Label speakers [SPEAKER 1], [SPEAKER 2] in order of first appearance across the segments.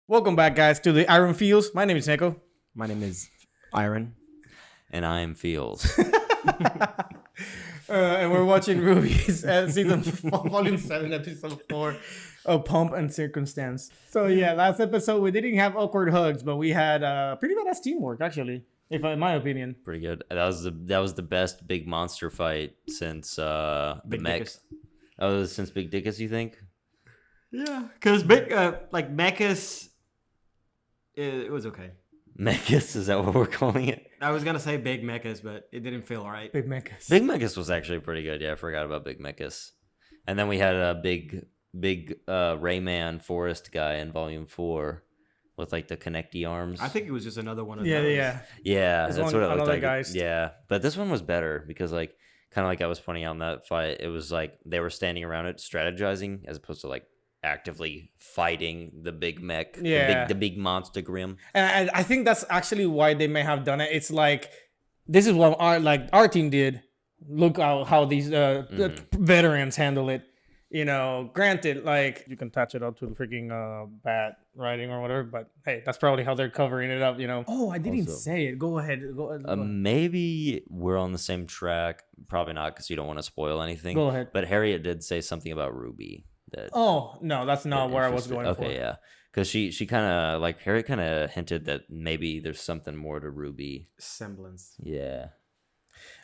[SPEAKER 1] Welcome back, guys, to the Iron Fields. My name is Nekko.
[SPEAKER 2] My name is Iron.
[SPEAKER 3] And I am Feels.
[SPEAKER 1] And we're watching RWBY's season volume 7, episode 4 of Pomp and Circumstance. So yeah, last episode we didn't have awkward hugs, but we had pretty badass teamwork, actually, in my opinion.
[SPEAKER 3] Pretty good. That was the best big monster fight since
[SPEAKER 2] Big
[SPEAKER 3] Mech.
[SPEAKER 2] Dickus.
[SPEAKER 3] Oh, since Big Dickus, you think?
[SPEAKER 2] Yeah, because big like Mechas, it was okay.
[SPEAKER 3] Mechas, is that what we're calling it?
[SPEAKER 2] I was gonna say Big Mechas, but it didn't feel right.
[SPEAKER 1] Big mechas.
[SPEAKER 3] Big Mechas was actually pretty good. Yeah, I forgot about Big Mechas. And then we had a big Rayman Forest guy in Volume 4 with like the connecty arms.
[SPEAKER 2] I think it was just another one of
[SPEAKER 1] Yeah,
[SPEAKER 2] those.
[SPEAKER 1] yeah.
[SPEAKER 3] Yeah,
[SPEAKER 1] There's
[SPEAKER 3] that's
[SPEAKER 1] one-
[SPEAKER 3] what it looked
[SPEAKER 1] another
[SPEAKER 3] like.
[SPEAKER 1] guy's-
[SPEAKER 3] Yeah, but this one was better because like kind of like I was pointing out in that fight, it was like they were standing around it strategizing as opposed to like actively fighting the big mech,
[SPEAKER 1] Yeah.
[SPEAKER 3] the big monster grim.
[SPEAKER 1] And I think that's actually why they may have done it. It's like, this is what our team did. Look how these the veterans handle it. You know, granted, like, you can touch it up to the freaking bat writing or whatever, but hey, that's probably how they're covering it up, you know. Oh, I didn't
[SPEAKER 3] Also-
[SPEAKER 1] say it. Go ahead. Go ahead.
[SPEAKER 3] Maybe we're on the same track. Probably not because you don't want to spoil anything.
[SPEAKER 1] Go ahead.
[SPEAKER 3] But Harriet did say something about Ruby. That
[SPEAKER 1] Oh, no, that's not where I was
[SPEAKER 3] interested-
[SPEAKER 1] going for.
[SPEAKER 3] Okay, yeah. Because she kind of, like, Harriet kind of hinted that maybe there's something more to Ruby.
[SPEAKER 2] Semblance.
[SPEAKER 3] Yeah.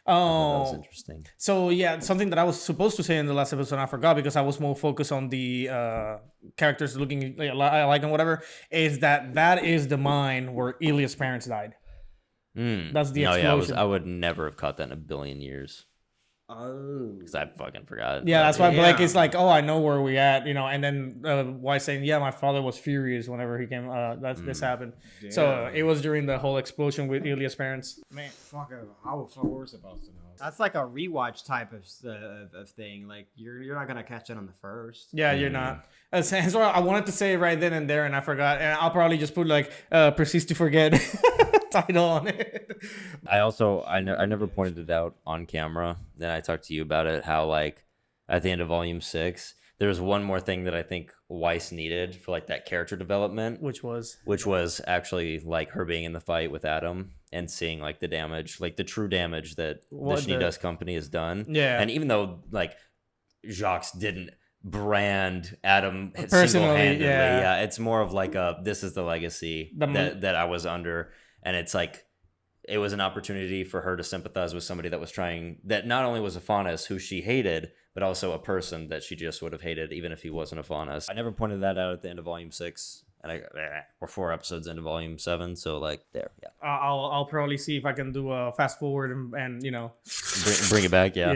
[SPEAKER 3] I thought that was
[SPEAKER 1] Oh,
[SPEAKER 3] interesting.
[SPEAKER 1] so yeah, something that I was supposed to say in the last episode, I forgot because I was more focused on the characters looking like and whatever, is that is the mine where Ilia's parents died. That's the
[SPEAKER 3] No, yeah,
[SPEAKER 1] explosion.
[SPEAKER 3] I would never have caught that in a billion years.
[SPEAKER 2] Oh.
[SPEAKER 3] Because I fucking forgot.
[SPEAKER 1] Yeah, that's why Blake
[SPEAKER 2] Yeah.
[SPEAKER 1] is like, oh, I know where we at, you know, and then White saying, yeah, my father was furious whenever he came, this happened. So it was during the whole explosion with Ilia's parents.
[SPEAKER 2] Man, fuck! How we're supposed to know? That's like a rewatch type of thing. Like you're not gonna catch it on the first.
[SPEAKER 1] Yeah, you're not. So I wanted to say it right then and there, and I forgot. And I'll probably just put like "persist to forget" title on it.
[SPEAKER 3] I never pointed it out on camera. Then I talked to you about it. How like at the end of Volume 6, there was one more thing that I think Weiss needed for like that character development,
[SPEAKER 1] Which was
[SPEAKER 3] actually like her being in the fight with Adam and seeing like the damage, like the true damage that the Schneedust Company has done.
[SPEAKER 1] Yeah.
[SPEAKER 3] And even though like Jacques didn't brand Adam
[SPEAKER 1] Personally,
[SPEAKER 3] single-handedly,
[SPEAKER 1] yeah.
[SPEAKER 3] it's more of like this is the legacy that I was under. And it's like, it was an opportunity for her to sympathize with somebody that was trying, that not only was a Faunus who she hated, but also a person that she just would have hated even if he wasn't a Faunus. I never pointed that out at the end of Volume 6, and we're 4 episodes into Volume 7, so like, there, yeah.
[SPEAKER 1] I'll probably see if I can do a fast forward and you know.
[SPEAKER 3] Bring it back, yeah.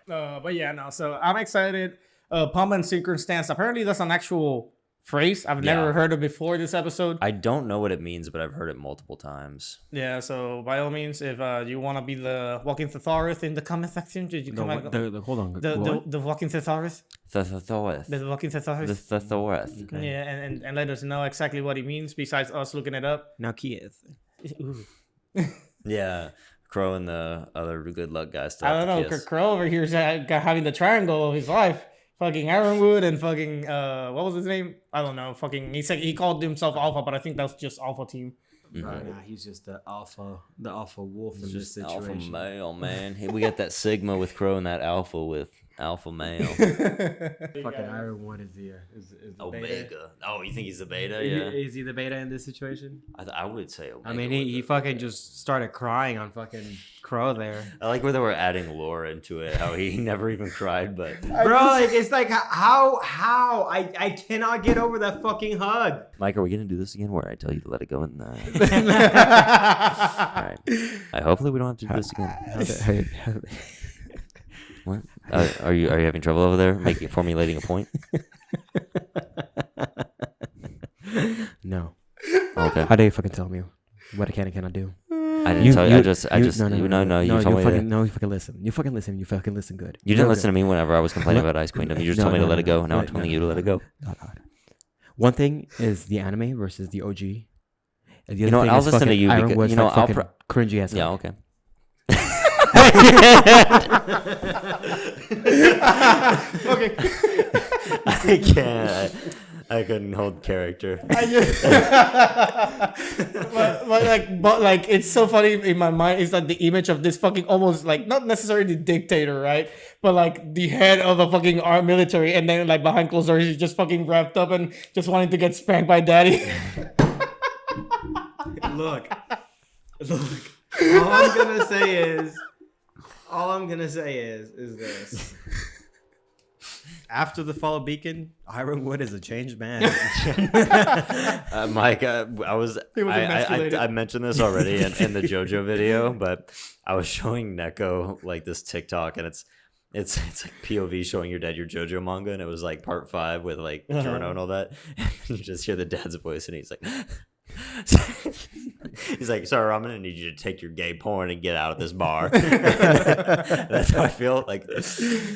[SPEAKER 1] Yeah. But yeah, no. So I'm excited. Pomp and Circumstance. Apparently, that's an actual phrase I've never heard of before this episode.
[SPEAKER 3] I don't know what it means, but I've heard it multiple times.
[SPEAKER 1] Yeah, so by all means, if you want to be the walking thesaurus in the comment section, did you come
[SPEAKER 2] Hold on.
[SPEAKER 1] the walking thesaurus?
[SPEAKER 3] The thesaurus.
[SPEAKER 1] The walking thesaurus?
[SPEAKER 3] The thesaurus.
[SPEAKER 1] Yeah, and let us know exactly what it means besides us looking it up.
[SPEAKER 2] Now Kiev.
[SPEAKER 1] Ooh.
[SPEAKER 3] Yeah. Crow and the other good luck guys still
[SPEAKER 1] I
[SPEAKER 3] have
[SPEAKER 1] don't
[SPEAKER 3] to
[SPEAKER 1] know,
[SPEAKER 3] kiss.
[SPEAKER 1] Crow over here is having the triangle of his life. Fucking Ironwood and fucking what was his name? I don't know. Fucking he called himself Alpha, but I think that's just Alpha Team.
[SPEAKER 2] Nah, he's just the alpha wolf in this
[SPEAKER 3] Just
[SPEAKER 2] situation.
[SPEAKER 3] alpha male, man. Hey, we got that Sigma with Crow and that Alpha with Alpha male.
[SPEAKER 2] Fucking Iron One is the
[SPEAKER 3] Omega.
[SPEAKER 2] beta.
[SPEAKER 3] Oh, you think he's the beta? Yeah.
[SPEAKER 2] Is he the beta in this situation?
[SPEAKER 3] I would say Omega.
[SPEAKER 2] I mean, he fucking just started crying on fucking Crow there.
[SPEAKER 3] I like where they were adding lore into it. How he never even cried, but
[SPEAKER 2] Bro, like it's like how I cannot get over that fucking hug.
[SPEAKER 3] Mike, are we gonna do this again? Where I tell you to let it go? And all right. Hopefully we don't have to do this again. What? Are you having trouble over there formulating a point?
[SPEAKER 2] No.
[SPEAKER 3] Okay.
[SPEAKER 2] How dare you fucking tell me what I can and cannot do?
[SPEAKER 3] I didn't tell you. You told me
[SPEAKER 2] No, you fucking listen. You fucking listen good.
[SPEAKER 3] You didn't listen to me whenever I was complaining about Ice Queendom. You just told me to let it go. Now I'm telling you to let it go.
[SPEAKER 2] One thing is the anime versus the OG. And the
[SPEAKER 3] You know
[SPEAKER 2] other
[SPEAKER 3] what?
[SPEAKER 2] thing
[SPEAKER 3] I'll
[SPEAKER 2] is
[SPEAKER 3] listen to
[SPEAKER 2] fucking
[SPEAKER 3] you
[SPEAKER 2] Iron
[SPEAKER 3] because-
[SPEAKER 2] Wood's
[SPEAKER 3] you know,
[SPEAKER 2] like
[SPEAKER 3] I'll
[SPEAKER 2] fucking cringy ass.
[SPEAKER 3] Yeah, okay.
[SPEAKER 1] Okay.
[SPEAKER 3] I can't. I couldn't hold character.
[SPEAKER 1] but like it's so funny in my mind is that the image of this fucking almost like not necessarily the dictator, right? But like the head of a fucking armed military, and then like behind closed doors he's just fucking wrapped up and just wanting to get spanked by daddy.
[SPEAKER 2] Look. All I'm gonna say is this. After the fall of Beacon, Iron Wood is a changed man.
[SPEAKER 3] Mike, I mentioned this already in the JoJo video, but I was showing Nekko like this TikTok, and it's like POV showing your dad your JoJo manga, and it was like part 5 with like Giorno and all that. And you just hear the dad's voice, and he's like. He's like, sorry, I'm gonna need you to take your gay porn and get out of this bar. That's how I feel. Like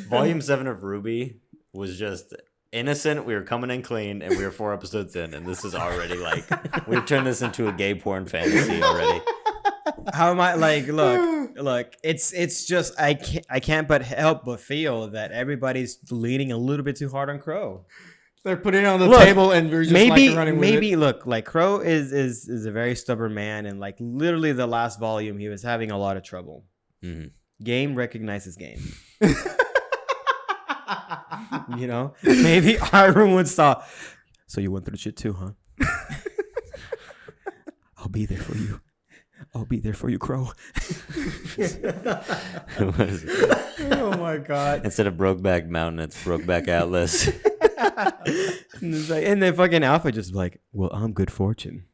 [SPEAKER 3] volume 7 of RWBY was just innocent. We were coming in clean, and we were 4 episodes in, and this is already like we've turned this into a gay porn fantasy already.
[SPEAKER 2] How am I like? Look. It's just I can't but help but feel that everybody's leaning a little bit too hard on Crow.
[SPEAKER 1] They're putting it on the table, and we're just running with it.
[SPEAKER 2] Look, like Crow is a very stubborn man, and like literally the last volume, he was having a lot of trouble. Mm-hmm. Game recognizes game. You know, maybe Iron would stop. So you went through the shit too, huh? I'll be there for you. I'll be there for you, Crow.
[SPEAKER 1] Oh my god!
[SPEAKER 3] Instead of Brokeback Mountain, it's Brokeback Atlas.
[SPEAKER 2] And then fucking Alpha just like, well, I'm good fortune.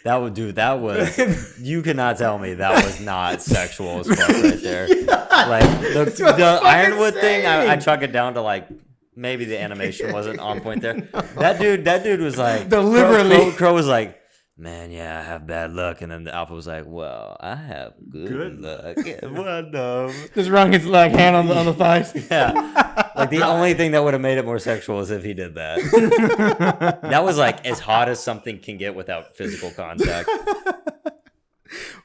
[SPEAKER 3] That was you cannot tell me that was not sexual as fuck right there. Like the Ironwood thing, I chalk it down to like maybe the animation wasn't on point there. That dude was like
[SPEAKER 1] deliberately.
[SPEAKER 3] Crow was like, man, yeah, I have bad luck, and then the Alpha was like, well, I have good luck. What the?
[SPEAKER 1] Just wrung his like hand on the thighs.
[SPEAKER 3] Yeah, like the only thing that would have made it more sexual is if he did that. That was like as hot as something can get without physical contact.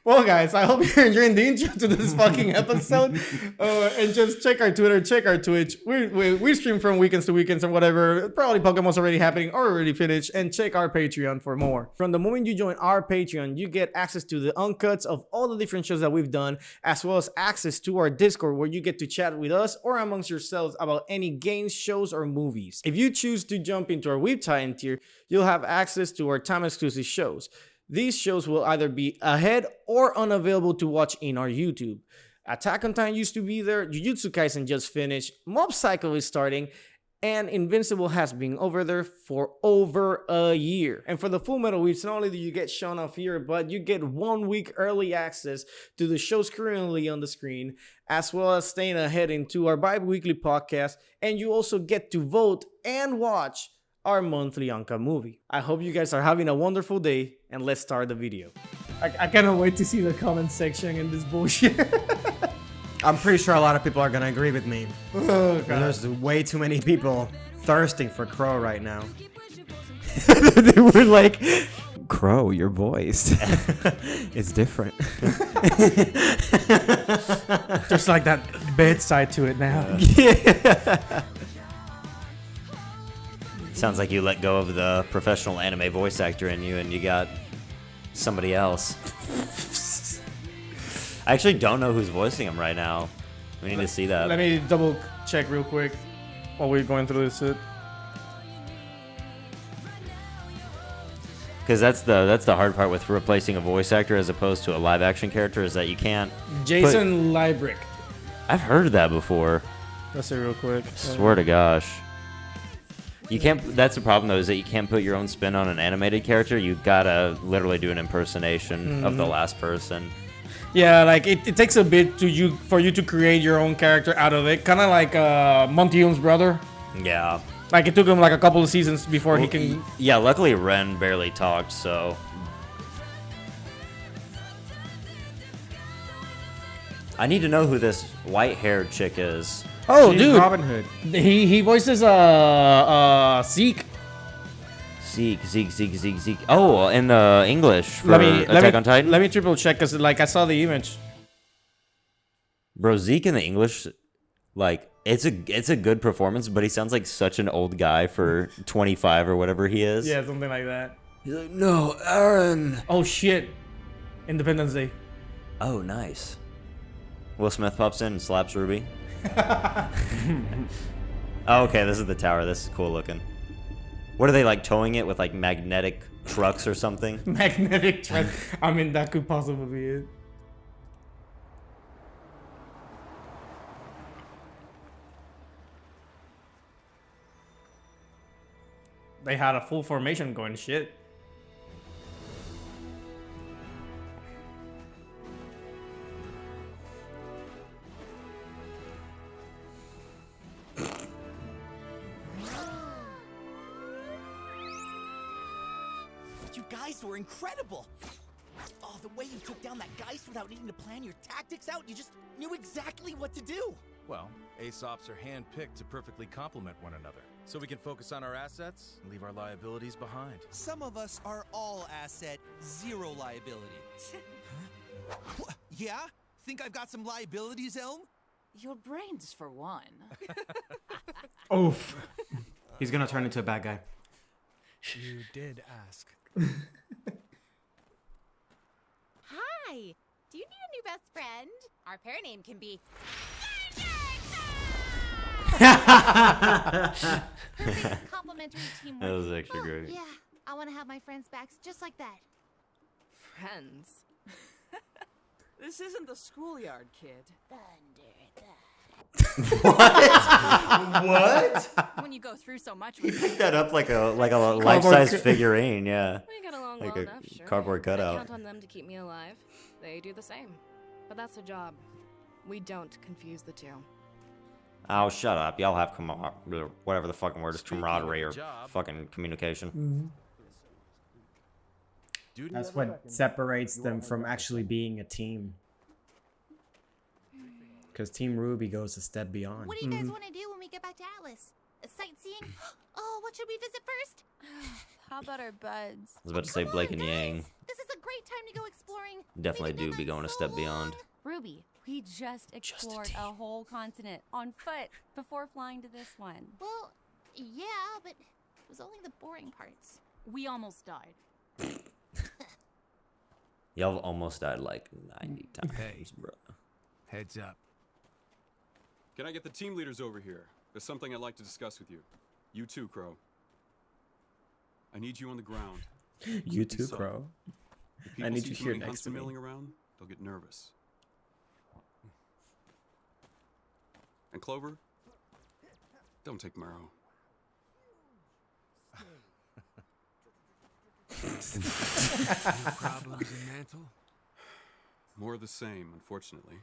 [SPEAKER 1] Well, guys, I hope you're enjoying the intro to this fucking episode. And just check our Twitter, check our Twitch. We stream from weekends to weekends or whatever. Probably Pokemon's already happening or already finished. And check our Patreon for more. From the moment you join our Patreon, you get access to the uncuts of all the different shows that we've done, as well as access to our Discord where you get to chat with us or amongst yourselves about any games, shows, or movies. If you choose to jump into our Weeb Titan tier, you'll have access to our time-exclusive shows. These shows will either be ahead or unavailable to watch in our YouTube. Attack on Titan used to be there, Jujutsu Kaisen just finished, Mob Psycho is starting, and Invincible has been over there for over a year. And for the Full Metal Weebs, not only do you get shown off here, but you get 1 week early access to the shows currently on the screen, as well as staying ahead into our bi-weekly podcast, and you also get to vote and watch our monthly Anka movie. I hope you guys are having a wonderful day, and let's start the video. I cannot wait to see the comment section in this bullshit.
[SPEAKER 2] I'm pretty sure a lot of people are gonna agree with me.
[SPEAKER 1] Oh, God.
[SPEAKER 2] There's way too many people thirsting for Crow right now. They were like, Crow, your voice is different.
[SPEAKER 1] There's like that bedside to it now.
[SPEAKER 2] Yeah.
[SPEAKER 3] Sounds like you let go of the professional anime voice actor in you and you got somebody else. I actually don't know who's voicing him right now. We need to see that.
[SPEAKER 1] Let me double check real quick while we're going through this.
[SPEAKER 3] Because that's the hard part with replacing a voice actor as opposed to a live action character is that you can't.
[SPEAKER 1] Jason Liebrecht.
[SPEAKER 3] I've heard that before.
[SPEAKER 1] Let's see real quick.
[SPEAKER 3] Swear to gosh. You can't. That's the problem though, is that you can't put your own spin on an animated character. You gotta literally do an impersonation of the last person.
[SPEAKER 1] Yeah, like it takes a bit for you to create your own character out of it. Kind of like Monty Young's brother.
[SPEAKER 3] Yeah.
[SPEAKER 1] Like it took him like a couple of seasons before he can.
[SPEAKER 3] Yeah, luckily Ren barely talked, so. I need to know who this white-haired chick is.
[SPEAKER 1] Oh,
[SPEAKER 2] She's
[SPEAKER 1] dude,
[SPEAKER 2] Robin Hood.
[SPEAKER 1] He voices Zeke.
[SPEAKER 3] Zeke. Oh, in the English for Attack on Titan?
[SPEAKER 1] Let me triple check because like I saw the image.
[SPEAKER 3] Bro, Zeke in the English, like, It's a good performance, but he sounds like such an old guy for 25 or whatever he is.
[SPEAKER 1] Yeah, something like that.
[SPEAKER 3] He's like, no, Aaron.
[SPEAKER 1] Oh shit! Independence Day.
[SPEAKER 3] Oh, nice. Will Smith pops in and slaps Ruby. Oh, okay, this is the tower. This is cool looking. What are they, like, towing it with, like, magnetic trucks or something?
[SPEAKER 1] Magnetic truck. I mean, that could possibly be it. They had a full formation going. Shit.
[SPEAKER 4] You guys were incredible. Oh, the way you took down that Geist without needing to plan your tactics out, you just knew exactly what to do.
[SPEAKER 5] Well, Aesops are handpicked to perfectly complement one another. So we can focus on our assets and leave our liabilities behind.
[SPEAKER 4] Some of us are all asset, zero liability. Yeah? Think I've got some liabilities, Elm?
[SPEAKER 6] Your brains, for one.
[SPEAKER 2] Oof. He's gonna turn into a bad guy.
[SPEAKER 5] You did ask.
[SPEAKER 7] Hi! Do you need a new best friend? Our pair name can be... Perfect complementary teamwork.
[SPEAKER 3] That was actually great.
[SPEAKER 7] Yeah, I want to have my friends' backs just like that.
[SPEAKER 6] Friends? This isn't the schoolyard, kid.
[SPEAKER 3] What?
[SPEAKER 6] When you go through so much
[SPEAKER 3] He
[SPEAKER 6] with
[SPEAKER 3] picked that up like a life-size figurine, yeah.
[SPEAKER 6] we get along
[SPEAKER 3] Like
[SPEAKER 6] well
[SPEAKER 3] a
[SPEAKER 6] enough, sure.
[SPEAKER 3] cardboard
[SPEAKER 6] I
[SPEAKER 3] cutout.
[SPEAKER 6] count on them to keep me alive. They do the same. But that's a job. We don't confuse the two.
[SPEAKER 3] Oh, shut up. Y'all have whatever the fucking word is,
[SPEAKER 5] Speaking
[SPEAKER 3] camaraderie
[SPEAKER 5] of
[SPEAKER 3] or
[SPEAKER 5] a job.
[SPEAKER 3] fucking communication.
[SPEAKER 5] Duty
[SPEAKER 2] That's
[SPEAKER 5] never
[SPEAKER 2] what separates them from actually being a team. Because Team RWBY goes a step beyond.
[SPEAKER 7] What do you guys want to do when we get back to Atlas? Sightseeing? Oh, what should we visit first?
[SPEAKER 8] How about our buds?
[SPEAKER 3] I was about to say Blake and Yang.
[SPEAKER 7] This is a great time to go exploring.
[SPEAKER 3] Definitely
[SPEAKER 7] We haven't
[SPEAKER 3] do
[SPEAKER 7] done
[SPEAKER 3] be
[SPEAKER 7] that
[SPEAKER 3] going a
[SPEAKER 7] so
[SPEAKER 3] step beyond.
[SPEAKER 7] long.
[SPEAKER 8] RWBY, we just explored a whole continent on foot before flying to this one.
[SPEAKER 7] Well, yeah, but it was only the boring parts.
[SPEAKER 8] We almost died.
[SPEAKER 3] Y'all almost died like 90 times,
[SPEAKER 5] Hey.
[SPEAKER 3] bro.
[SPEAKER 5] Heads up.
[SPEAKER 9] Can I get the team leaders over here? There's something I'd like to discuss with you. You too, Crow. I need you on the ground.
[SPEAKER 2] You too,
[SPEAKER 9] So,
[SPEAKER 2] Crow.
[SPEAKER 9] If people
[SPEAKER 2] I need
[SPEAKER 9] see
[SPEAKER 2] you
[SPEAKER 9] too
[SPEAKER 2] here
[SPEAKER 9] many
[SPEAKER 2] next to
[SPEAKER 9] huntsmen
[SPEAKER 2] me.
[SPEAKER 9] milling around, they'll get nervous. And Clover, don't take Meryll.
[SPEAKER 5] Problems in Mantle?
[SPEAKER 9] More of the same, unfortunately.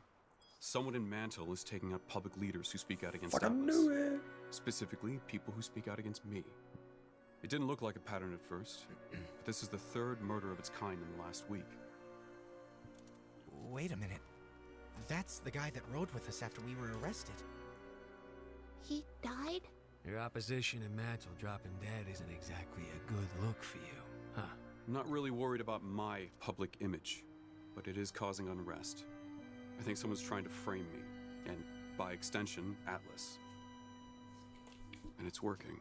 [SPEAKER 9] Someone in Mantle is taking out public leaders who speak out against
[SPEAKER 2] Fucking
[SPEAKER 9] Atlas.
[SPEAKER 2] knew it.
[SPEAKER 9] Specifically, people who speak out against me. It didn't look like a pattern at first, but this is the third murder of its kind in the last week.
[SPEAKER 4] Wait a minute. That's the guy that rode with us after we were arrested.
[SPEAKER 7] He died?
[SPEAKER 10] Your opposition in Mantle dropping dead isn't exactly a good look for you, huh?
[SPEAKER 9] I'm not really worried about my public image, but it is causing unrest. I think someone's trying to frame me, and by extension, Atlas. And it's working.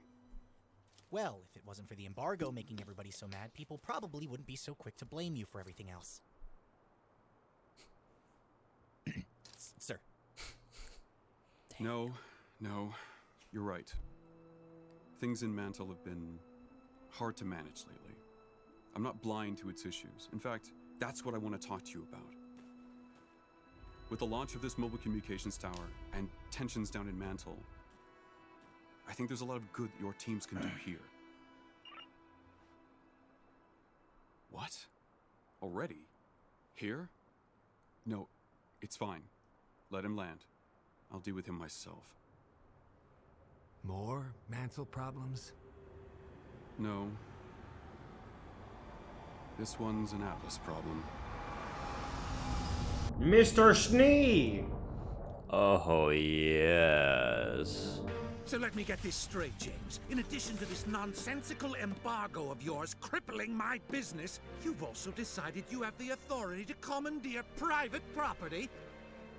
[SPEAKER 4] Well, if it wasn't for the embargo making everybody so mad, people probably wouldn't be so quick to blame you for everything else. Sir.
[SPEAKER 9] No, you're right. Things in Mantle have been hard to manage lately. I'm not blind to its issues. In fact, that's what I want to talk to you about. With the launch of this mobile communications tower and tensions down in Mantle, I think there's a lot of good your teams can do here. What? Already? Here? No, it's fine. Let him land. I'll deal with him myself.
[SPEAKER 10] More Mantle problems?
[SPEAKER 9] No. This one's an Atlas problem.
[SPEAKER 2] Mr. Schnee!
[SPEAKER 3] Oh, yes.
[SPEAKER 11] So let me get this straight, James. In addition to this nonsensical embargo of yours crippling my business, you've also decided you have the authority to commandeer private property?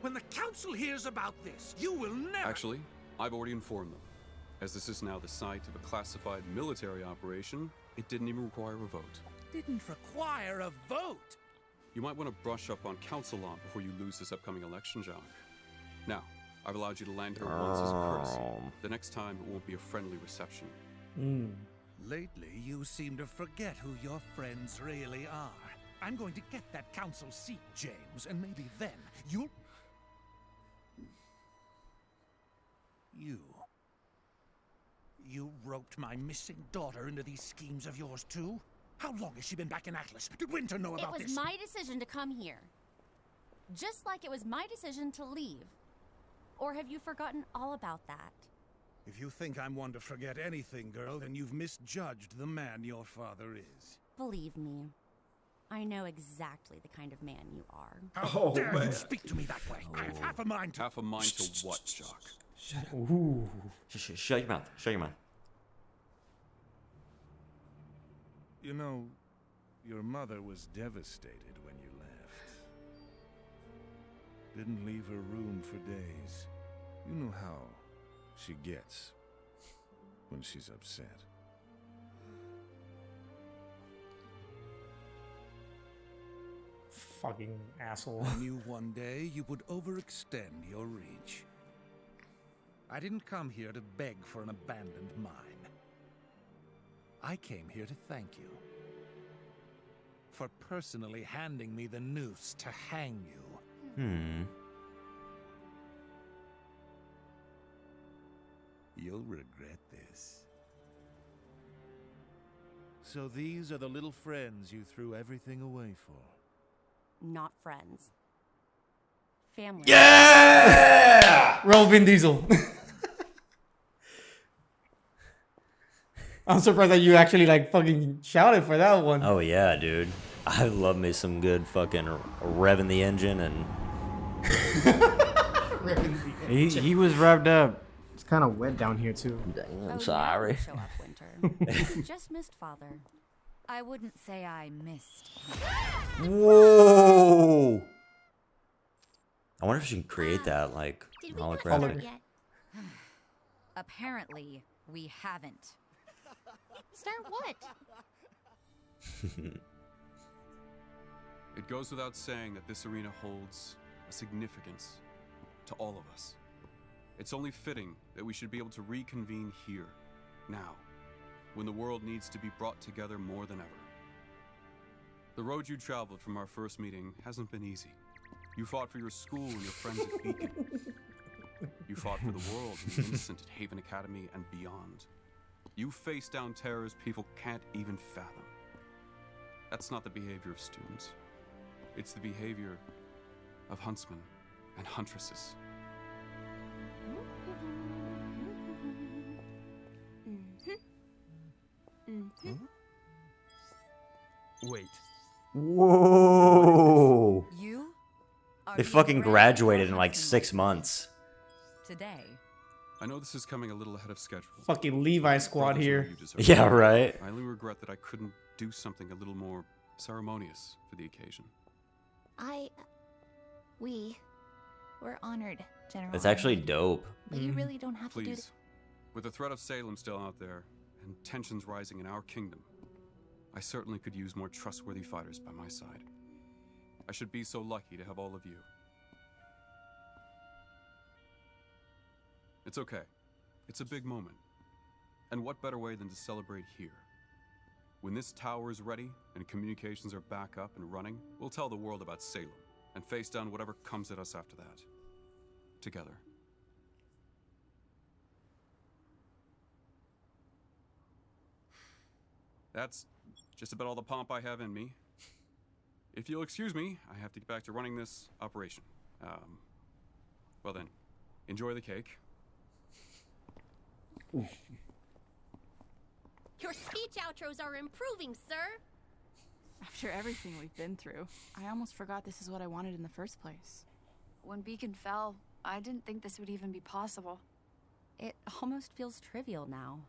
[SPEAKER 11] When the council hears about this, you will never...
[SPEAKER 9] Actually, I've already informed them. As this is now the site of a classified military operation, it didn't even require a vote.
[SPEAKER 11] Didn't require a vote?
[SPEAKER 9] You might want to brush up on council law before you lose this upcoming election, Jock. Now, I've allowed you to land here once as a courtesy. The next time, it won't be a friendly reception.
[SPEAKER 11] Lately, you seem to forget who your friends really are. I'm going to get that council seat, James, and maybe then you'll... You roped my missing daughter into these schemes of yours, too? How long has she been back in Atlas? Did Winter know about this?
[SPEAKER 8] It was my decision to come here. Just like it was my decision to leave. Or have you forgotten all about that?
[SPEAKER 11] If you think I'm one to forget anything, girl, then you've misjudged the man your father is.
[SPEAKER 8] Believe me, I know exactly the kind of man you are.
[SPEAKER 11] How dare you speak to me that way? I have half a mind to...
[SPEAKER 9] Half a mind to what, Jock?
[SPEAKER 2] Shut up.
[SPEAKER 1] Ooh.
[SPEAKER 3] Shut your mouth. Shut your mouth.
[SPEAKER 11] You know, your mother was devastated when you left. Didn't leave her room for days. You know how she gets when she's upset.
[SPEAKER 1] Fucking asshole.
[SPEAKER 11] I knew one day you would overextend your reach. I didn't come here to beg for an abandoned mine. I came here to thank you for personally handing me the noose to hang you. You'll regret this. So these are the little friends you threw everything away for.
[SPEAKER 8] Not friends. Family.
[SPEAKER 1] Yeah! Roll Vin Diesel. I'm surprised that you actually like fucking shouted for that one.
[SPEAKER 3] Oh yeah, dude. I love me some good fucking revving the engine and...
[SPEAKER 2] He was revved up. It's kind of wet down here too.
[SPEAKER 3] I'm sorry.
[SPEAKER 8] Show up, Winter. Just missed Father.
[SPEAKER 12] I wouldn't say I missed.
[SPEAKER 3] Whoa! I wonder if she can create that, like,
[SPEAKER 7] Did we
[SPEAKER 3] holographic.
[SPEAKER 7] not yet?
[SPEAKER 12] Apparently, we haven't.
[SPEAKER 7] Start what?
[SPEAKER 9] It goes without saying that this arena holds a significance to all of us. It's only fitting that we should be able to reconvene here, now, when the world needs to be brought together more than ever. The road you traveled from our first meeting hasn't been easy. You fought for your school and your friends at Beacon. You fought for the world and the innocent at Haven Academy and beyond. You faced down terrors people can't even fathom. That's not the behavior of students. It's the behavior of huntsmen and huntresses.
[SPEAKER 11] Wait.
[SPEAKER 3] Whoa!
[SPEAKER 12] You?
[SPEAKER 3] They fucking graduated in like 6 months.
[SPEAKER 12] Today.
[SPEAKER 9] I know this is coming a little ahead of schedule.
[SPEAKER 1] Fucking Levi squad here.
[SPEAKER 3] Yeah, right.
[SPEAKER 9] I only regret that I couldn't do something a little more ceremonious for the occasion.
[SPEAKER 7] We're honored, General.
[SPEAKER 3] It's actually dope.
[SPEAKER 7] But you really don't have to do
[SPEAKER 9] Please, with the threat of Salem still out there, and tensions rising in our kingdom, I certainly could use more trustworthy fighters by my side. I should be so lucky to have all of you. It's okay. It's a big moment. And what better way than to celebrate here? When this tower is ready and communications are back up and running, we'll tell the world about Salem and face down whatever comes at us after that. Together. That's just about all the pomp I have in me. If you'll excuse me, I have to get back to running this operation. Well then, enjoy the cake.
[SPEAKER 7] Your speech outros are improving, sir.
[SPEAKER 6] After everything we've been through, I almost forgot this is what I wanted in the first place. When Beacon fell, I didn't think this would even be possible.
[SPEAKER 8] It almost feels trivial now.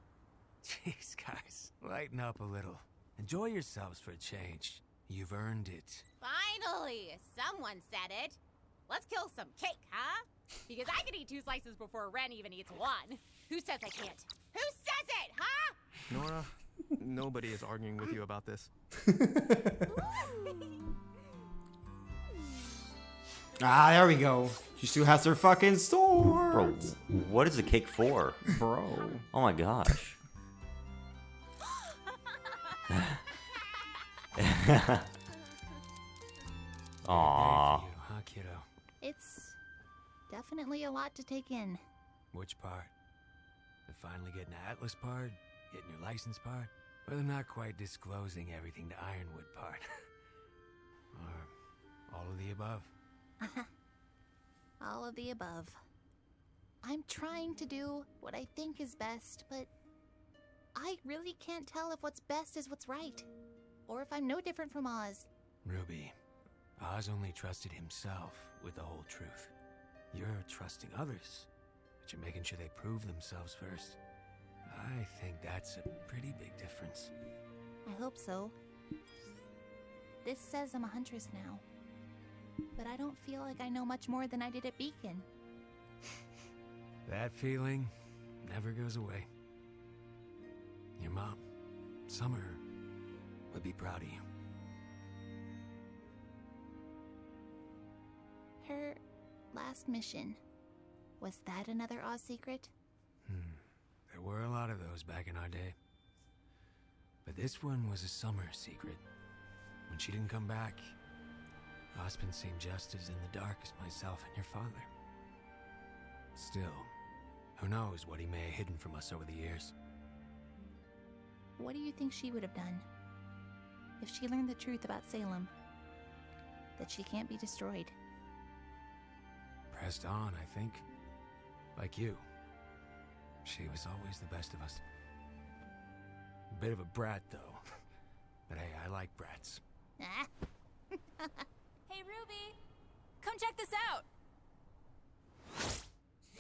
[SPEAKER 10] Jeez, guys, lighten up a little. Enjoy yourselves for a change. You've earned it.
[SPEAKER 7] Finally, someone said it. Let's kill some cake, huh? Because I can eat 2 slices before Ren even eats 1. Who says I can't? Who says it, huh?
[SPEAKER 13] Nora, nobody is arguing with you about this.
[SPEAKER 2] Ah, there we go. She still has her fucking sword.
[SPEAKER 3] Bro, what is the cake for?
[SPEAKER 2] Bro.
[SPEAKER 3] Oh my gosh. Aww.
[SPEAKER 10] Huh, kiddo?
[SPEAKER 7] It's definitely a lot to take in.
[SPEAKER 10] Which part? The finally getting the Atlas part? Getting your license part? Or the not quite disclosing everything to Ironwood part? Or all of the above?
[SPEAKER 7] All of the above. I'm trying to do what I think is best, but I really can't tell if what's best is what's right. Or if I'm no different from Oz.
[SPEAKER 10] Ruby, Oz only trusted himself with the whole truth. You're trusting others, but you're making sure they prove themselves first. I think that's a pretty big difference.
[SPEAKER 7] I hope so. This says I'm a huntress now. But I don't feel like I know much more than I did at Beacon.
[SPEAKER 10] That feeling never goes away. Your mom, Summer, would be proud of you.
[SPEAKER 7] Her last mission, was that another Oz secret?
[SPEAKER 10] There were a lot of those back in our day. But this one was a Summer secret. When she didn't come back, Ospen seemed just as in the dark as myself and your father. Still, who knows what he may have hidden from us over the years.
[SPEAKER 7] What do you think she would have done? If she learned the truth about Salem? That she can't be destroyed?
[SPEAKER 10] Pressed on, I think. Like you. She was always the best of us. A bit of a brat, though. But hey, I like brats.
[SPEAKER 7] Ah.
[SPEAKER 8] Hey, Ruby, come check this out.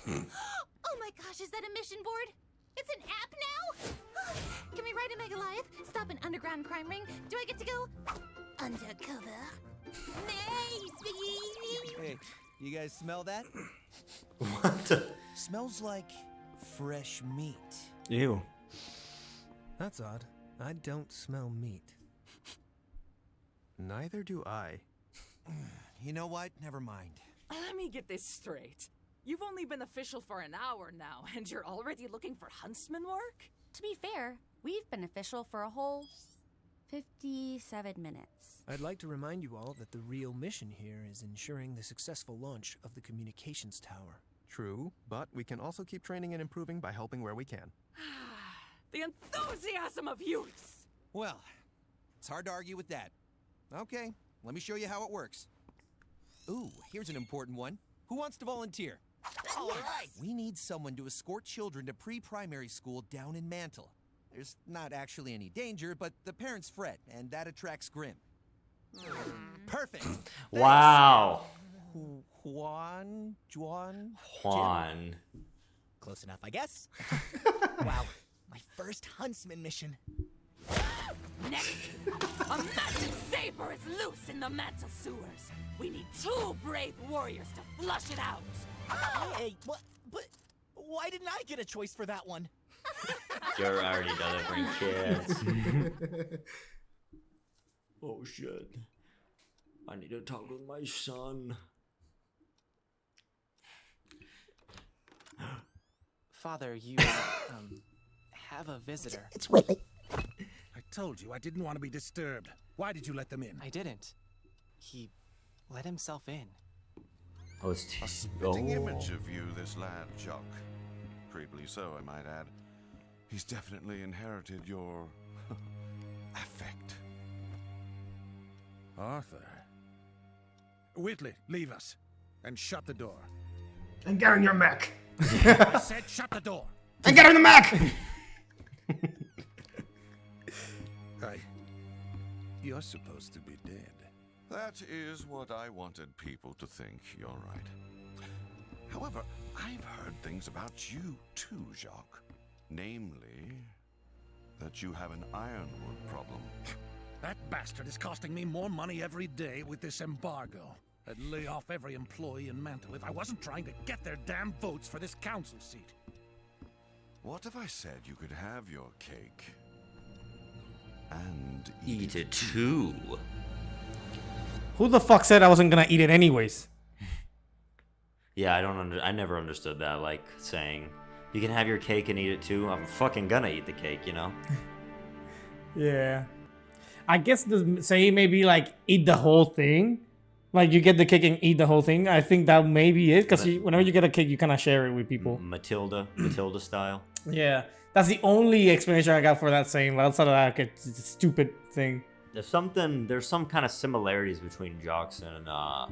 [SPEAKER 7] Oh my gosh, is that a mission board? It's an app now? Can we ride a Megaliath? Stop an underground crime ring? Do I get to go undercover? Nice!
[SPEAKER 4] Hey, you guys smell that?
[SPEAKER 3] What?
[SPEAKER 4] Smells like fresh meat.
[SPEAKER 2] Ew.
[SPEAKER 13] That's odd. I don't smell meat. Neither do I.
[SPEAKER 4] You know what? Never mind.
[SPEAKER 14] Let me get this straight. You've only been official for an hour now, and you're already looking for huntsman work?
[SPEAKER 8] To be fair, we've been official for a whole 57 minutes.
[SPEAKER 13] I'd like to remind you all that the real mission here is ensuring the successful launch of the communications tower.
[SPEAKER 15] True, but we can also keep training and improving by helping where we can.
[SPEAKER 14] The enthusiasm of youths!
[SPEAKER 4] Well, it's hard to argue with that. Okay, let me show you how it works. Ooh, here's an important one. Who wants to volunteer? All right. We need someone to escort children to pre-primary school down in Mantle. There's not actually any danger, but the parents fret, and that attracts Grim. Perfect.
[SPEAKER 3] Wow.
[SPEAKER 4] Juan?
[SPEAKER 3] Juan.
[SPEAKER 4] Close enough, I guess. Wow, my first huntsman mission.
[SPEAKER 14] Next, a massive saber is loose in the Mantle sewers. We need 2 brave warriors to flush it out.
[SPEAKER 4] Hey, what? But why didn't I get a choice for that one?
[SPEAKER 3] You're already delivering kids. Oh shit. I need to talk with my son.
[SPEAKER 16] Father, you have a visitor.
[SPEAKER 11] It's Whitley. I told you I didn't want to be disturbed. Why did you let them in?
[SPEAKER 16] I didn't. He let himself in.
[SPEAKER 3] Oh, it's
[SPEAKER 17] a spitting image of you, this lad, Jock. Creepily so, I might add. He's definitely inherited your affect.
[SPEAKER 11] Arthur. Whitley, leave us. And shut the door.
[SPEAKER 2] And get on your mech.
[SPEAKER 11] I said shut the door.
[SPEAKER 2] And get on the mech!
[SPEAKER 11] You're supposed to be dead.
[SPEAKER 17] That is what I wanted people to think, you're right. However, I've heard things about you too, Jacques. Namely, that you have an ironwood problem.
[SPEAKER 11] That bastard is costing me more money every day with this embargo. I'd lay off every employee in Mantle if I wasn't trying to get their damn votes for this council seat.
[SPEAKER 17] What if I said you could have your cake and
[SPEAKER 3] Eat it too.
[SPEAKER 1] Who the fuck said I wasn't gonna eat it anyways?
[SPEAKER 3] Yeah, I never understood that. Like saying, you can have your cake and eat it too. I'm fucking gonna eat the cake, you know?
[SPEAKER 1] Yeah. I guess the saying may be like, eat the whole thing. Like, you get the cake and eat the whole thing. I think that may be it. Because whenever you get a cake, you kind of share it with people.
[SPEAKER 3] Matilda style.
[SPEAKER 1] Yeah. That's the only explanation I got for that saying. Outside of that, it's a stupid thing.
[SPEAKER 3] There's some kind of similarities between Jocks and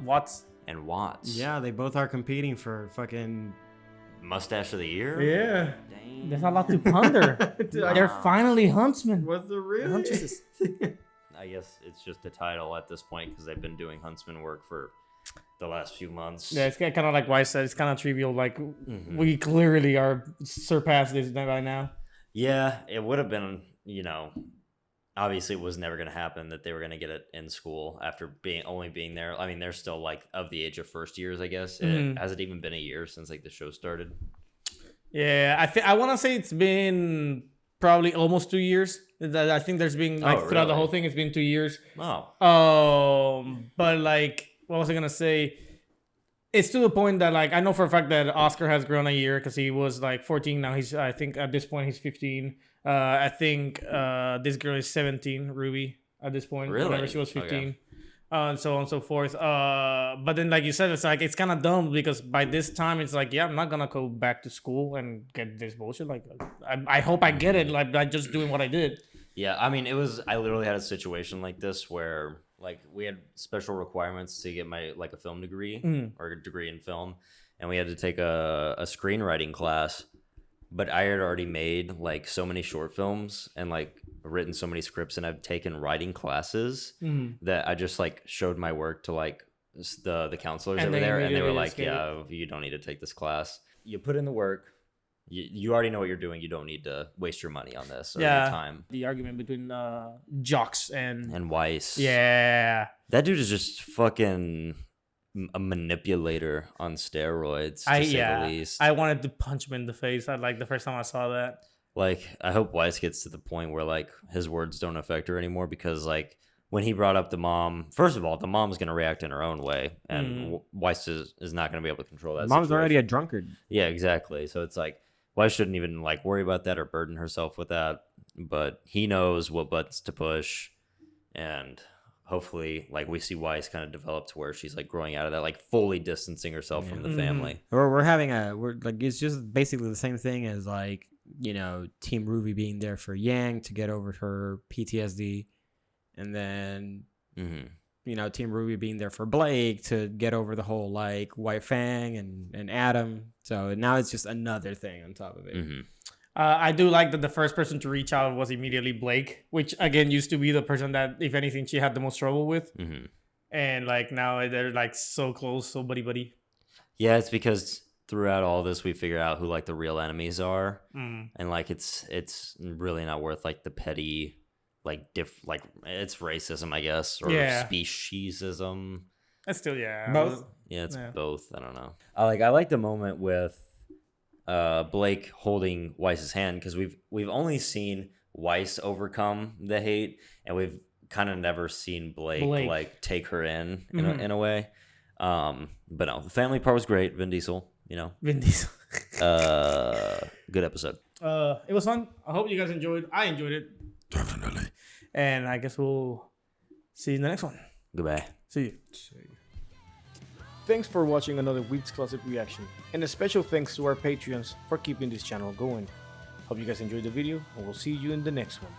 [SPEAKER 1] Watts.
[SPEAKER 3] And Watts.
[SPEAKER 2] Yeah, they both are competing for fucking
[SPEAKER 3] Mustache of the Year.
[SPEAKER 1] Yeah. Dang. There's a lot to ponder. They're finally huntsmen.
[SPEAKER 2] Was the real?
[SPEAKER 3] I guess it's just a title at this point because they've been doing huntsman work for the last few months.
[SPEAKER 1] Yeah, it's kind of like Weiss said. It's kind of trivial. Like, we clearly are surpassed this by now.
[SPEAKER 3] Yeah, it would have been, obviously it was never going to happen that they were going to get it in school after only being there. I mean, they're still like of the age of first years, I guess. Has it even been a year since like the show started?
[SPEAKER 1] Yeah, I want to say it's been probably almost 2 years. I think there's been throughout the whole thing, it's been 2 years.
[SPEAKER 3] Oh.
[SPEAKER 1] But like, what was I gonna say? It's to the point that like I know for a fact that Oscar has grown a year because he was like 14. Now I think at this point he's 15. I think this girl is 17, Ruby, at this point.
[SPEAKER 3] Really?
[SPEAKER 1] Whenever she was 15.
[SPEAKER 3] Okay.
[SPEAKER 1] And so on and so forth. But then, like you said, it's kind of dumb because by this time it's like, yeah, I'm not gonna go back to school and get this bullshit. Like, I hope I get it. Like, by just doing what I did.
[SPEAKER 3] Yeah, I mean, I literally had a situation like this where like we had special requirements to get my like a film degree or a degree in film, and we had to take a screenwriting class. But I had already made like so many short films and like written so many scripts, and I've taken writing classes that I just like showed my work to like the counselors over there, and they were like, "Yeah, you don't need to take this class. You put in the work. You already know what you're doing. You don't need to waste your money on this or your time."
[SPEAKER 1] The argument between Jocks and
[SPEAKER 3] Weiss.
[SPEAKER 1] Yeah,
[SPEAKER 3] that dude is just fucking a manipulator on steroids, to say the least.
[SPEAKER 1] I wanted to punch him in the face. Like the first time I saw that.
[SPEAKER 3] Like, I hope Weiss gets to the point where like his words don't affect her anymore, because like when he brought up the mom, first of all, the mom's gonna react in her own way, and Weiss is not gonna be able to control that.
[SPEAKER 2] Mom's
[SPEAKER 3] situation.
[SPEAKER 2] already a drunkard.
[SPEAKER 3] Yeah, exactly. So it's like Weiss shouldn't even like worry about that or burden herself with that. But he knows what buttons to push, and hopefully, like, we see Weiss kind of develop to where she's like growing out of that, like fully distancing herself from the family.
[SPEAKER 2] We're like, it's just basically the same thing as like, Team RWBY being there for Yang to get over her PTSD, and then Team RWBY being there for Blake to get over the whole like White Fang and Adam. So now it's just another thing on top of it.
[SPEAKER 1] I do like that the first person to reach out was immediately Blake, which again used to be the person that, if anything, she had the most trouble with. And like now they're like so close, so buddy.
[SPEAKER 3] Yeah, it's because throughout all this we figure out who like the real enemies are, and like it's really not worth like the petty like it's racism, I guess, or speciesism.
[SPEAKER 1] That's still
[SPEAKER 2] both.
[SPEAKER 3] Yeah, it's both. I don't know. I like the moment with Blake holding Weiss's hand, because we've only seen Weiss overcome the hate, and we've kind of never seen Blake like take her in a way. But no, the family part was great. Vin Diesel.
[SPEAKER 1] Vin Diesel.
[SPEAKER 3] Good episode.
[SPEAKER 1] It was fun. I hope you guys enjoyed. I enjoyed it.
[SPEAKER 17] Definitely.
[SPEAKER 1] And I guess we'll see you in the next one.
[SPEAKER 3] Goodbye.
[SPEAKER 1] See you. Thanks for watching another Weebs Closet reaction. And a special thanks to our Patreons for keeping this channel going. Hope you guys enjoyed the video, and we'll see you in the next one.